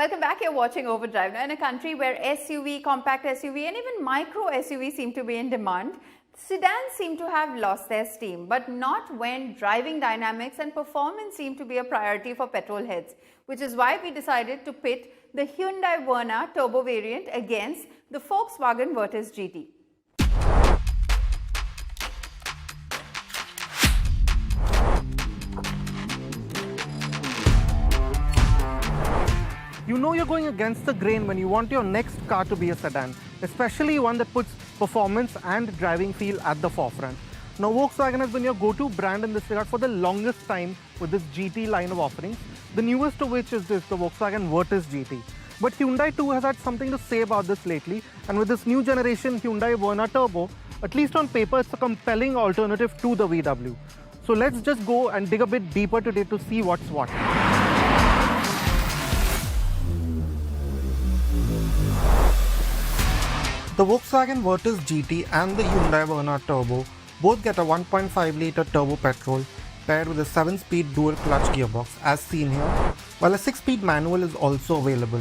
Welcome back. You're watching Overdrive. Now, in a country where SUV, compact SUV and even micro SUV seem to be in demand, sedans seem to have lost their steam, but not when driving dynamics and performance seem to be a priority for petrol heads, which is why we decided to pit the Hyundai Verna turbo variant against the Volkswagen Virtus GT. You know you're going against the grain when you want your next car to be a sedan, especially one that puts performance and driving feel at the forefront. Now, Volkswagen has been your go-to brand in this regard for the longest time with this GT line of offerings, the newest of which is the Volkswagen Virtus GT. But Hyundai too has had something to say about this lately, and with this new generation Hyundai Verna Turbo, at least on paper, it's a compelling alternative to the VW. So let's just go and dig a bit deeper today to see what's what. The Volkswagen Virtus GT and the Hyundai Verna Turbo both get a 1.5-litre turbo petrol paired with a 7-speed dual-clutch gearbox as seen here, while a 6-speed manual is also available.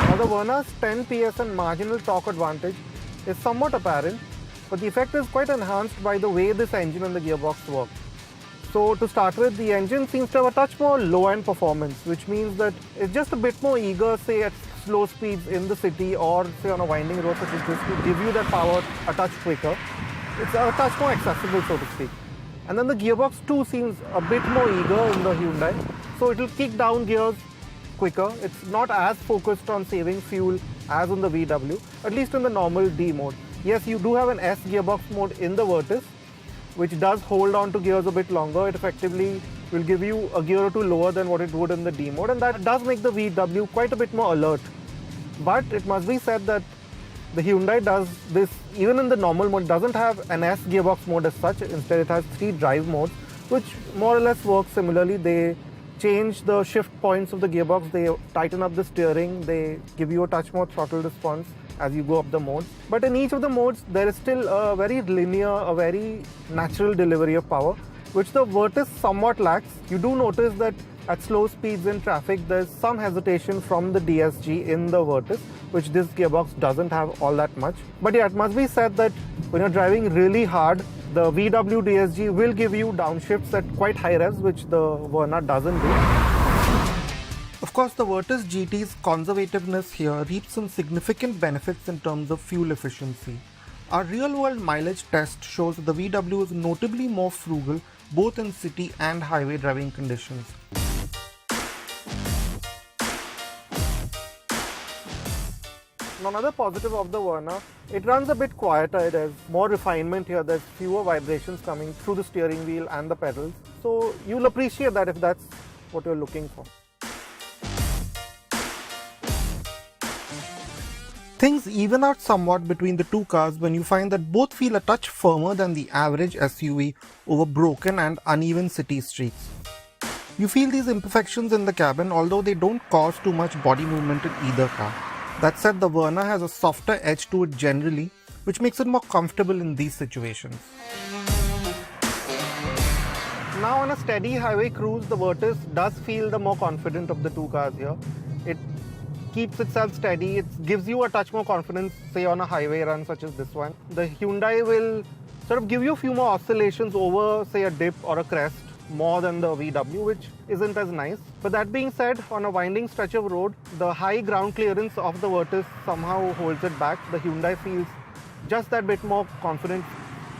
Now the Verna's 10 PS and marginal torque advantage is somewhat apparent, but the effect is quite enhanced by the way this engine and the gearbox work. So to start with, the engine seems to have a touch more low-end performance, which means that it's just a bit more eager, say at slow speeds in the city or say on a winding road such as this, to give you that power a touch quicker. It's a touch more accessible, so to speak. And then the gearbox too seems a bit more eager in the Hyundai, so it will kick down gears quicker. It's not as focused on saving fuel as in the VW, at least in the normal D mode. Yes, you do have an S gearbox mode in the Virtus, which does hold on to gears a bit longer. It effectively will give you a gear or two lower than what it would in the D mode, and that does make the VW quite a bit more alert. But it must be said that the Hyundai does this even in the normal mode. It doesn't have an S gearbox mode as such. Instead, it has 3 drive modes, which more or less work similarly. They change the shift points of the gearbox, they tighten up the steering, they give you a touch more throttle response as you go up the modes. But in each of the modes, there is still a very linear, a very natural delivery of power, which the Virtus somewhat lacks. You do notice that at slow speeds in traffic, there's some hesitation from the DSG in the Virtus, which this gearbox doesn't have all that much. But yeah, it must be said that when you're driving really hard, the VW DSG will give you downshifts at quite high revs, which the Verna doesn't do. Of course, the Virtus GT's conservativeness here reaps some significant benefits in terms of fuel efficiency. Our real-world mileage test shows that the VW is notably more frugal both in city and highway driving conditions. Another positive of the Verna, it runs a bit quieter. There's more refinement here. There's fewer vibrations coming through the steering wheel and the pedals. So you'll appreciate that if that's what you're looking for. Things even out somewhat between the two cars when you find that both feel a touch firmer than the average SUV over broken and uneven city streets. You feel these imperfections in the cabin, although they don't cause too much body movement in either car. That said, the Verna has a softer edge to it generally, which makes it more comfortable in these situations. Now on a steady highway cruise, the Virtus does feel the more confident of the two cars here. It keeps itself steady, it gives you a touch more confidence, say on a highway run such as this one. The Hyundai will sort of give you a few more oscillations over, say, a dip or a crest, more than the VW, which isn't as nice. But that being said, on a winding stretch of road, the high ground clearance of the Virtus somehow holds it back. The Hyundai feels just that bit more confident,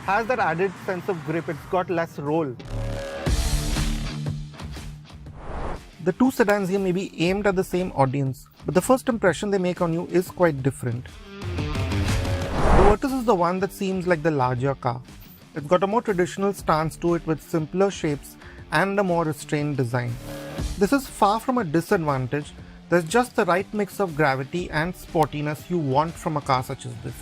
has that added sense of grip, it's got less roll. The two sedans here may be aimed at the same audience, but the first impression they make on you is quite different. The Virtus is the one that seems like the larger car. It's got a more traditional stance to it with simpler shapes and a more restrained design. This is far from a disadvantage. There's just the right mix of gravity and sportiness you want from a car such as this.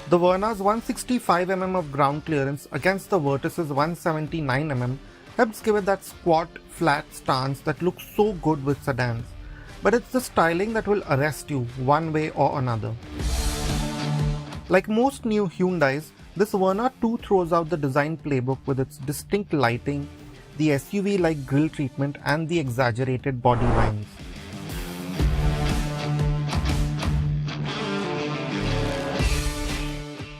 The Verna's 165 mm of ground clearance against the Virtus's 179 mm helps give it that squat, flat stance that looks so good with sedans. But it's the styling that will arrest you one way or another. Like most new Hyundais, this Verna too throws out the design playbook with its distinct lighting, the SUV-like grille treatment and the exaggerated body lines.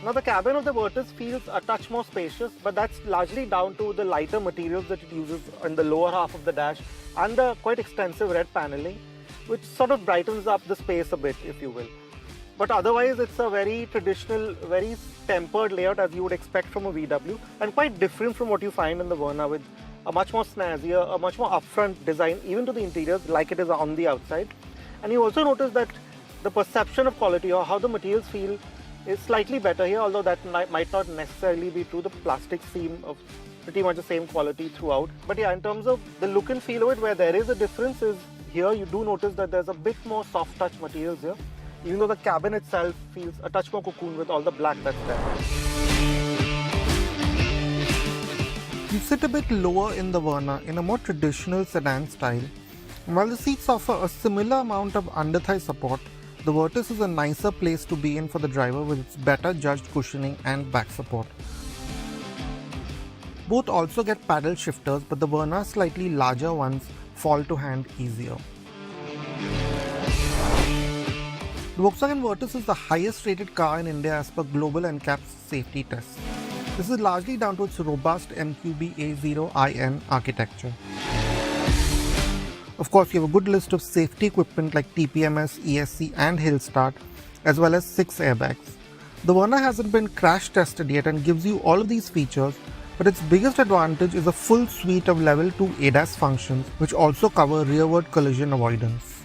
Now the cabin of the Virtus feels a touch more spacious, but that's largely down to the lighter materials that it uses in the lower half of the dash and the quite extensive red paneling, which sort of brightens up the space a bit, if you will. But otherwise, it's a very traditional, very tempered layout as you would expect from a VW, and quite different from what you find in the Verna, with a much more snazzier, a much more upfront design, even to the interiors, like it is on the outside. And you also notice that the perception of quality, or how the materials feel, is slightly better here, although that might not necessarily be true. The plastics seem of pretty much the same quality throughout. But yeah, in terms of the look and feel of it, where there is a difference is here you do notice that there's a bit more soft touch materials here, even though the cabin itself feels a touch more cocoon with all the black that's there. You sit a bit lower in the Verna in a more traditional sedan style. And while the seats offer a similar amount of under-thigh support, the Virtus is a nicer place to be in for the driver with its better judged cushioning and back support. Both also get paddle shifters, but the Verna's slightly larger ones fall to hand easier. The Volkswagen Virtus is the highest rated car in India as per Global NCAP's safety tests. This is largely down to its robust MQB A0iN architecture. Of course, you have a good list of safety equipment like TPMS, ESC and Hill Start, as well as 6 airbags. The Verna hasn't been crash tested yet and gives you all of these features, but its biggest advantage is a full suite of level 2 ADAS functions, which also cover rearward collision avoidance.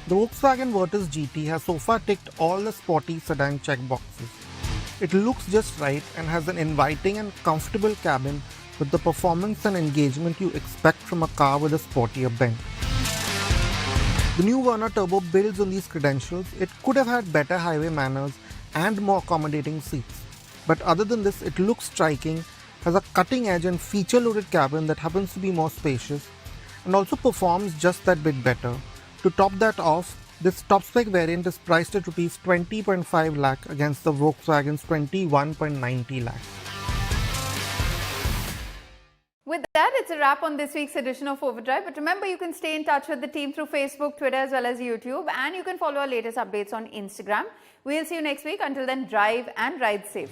The Volkswagen Virtus GT has so far ticked all the sporty sedan checkboxes. It looks just right and has an inviting and comfortable cabin with the performance and engagement you expect from a car with a sportier bent. The new Verna Turbo builds on these credentials. It could have had better highway manners and more accommodating seats. But other than this, it looks striking, has a cutting edge and feature-loaded cabin that happens to be more spacious, and also performs just that bit better. To top that off, this top-spec variant is priced at Rs 20.5 lakh against the Volkswagen's 21.90 lakh. With that, it's a wrap on this week's edition of Overdrive. But remember, you can stay in touch with the team through Facebook, Twitter, as well as YouTube. And you can follow our latest updates on Instagram. We'll see you next week. Until then, drive and ride safe.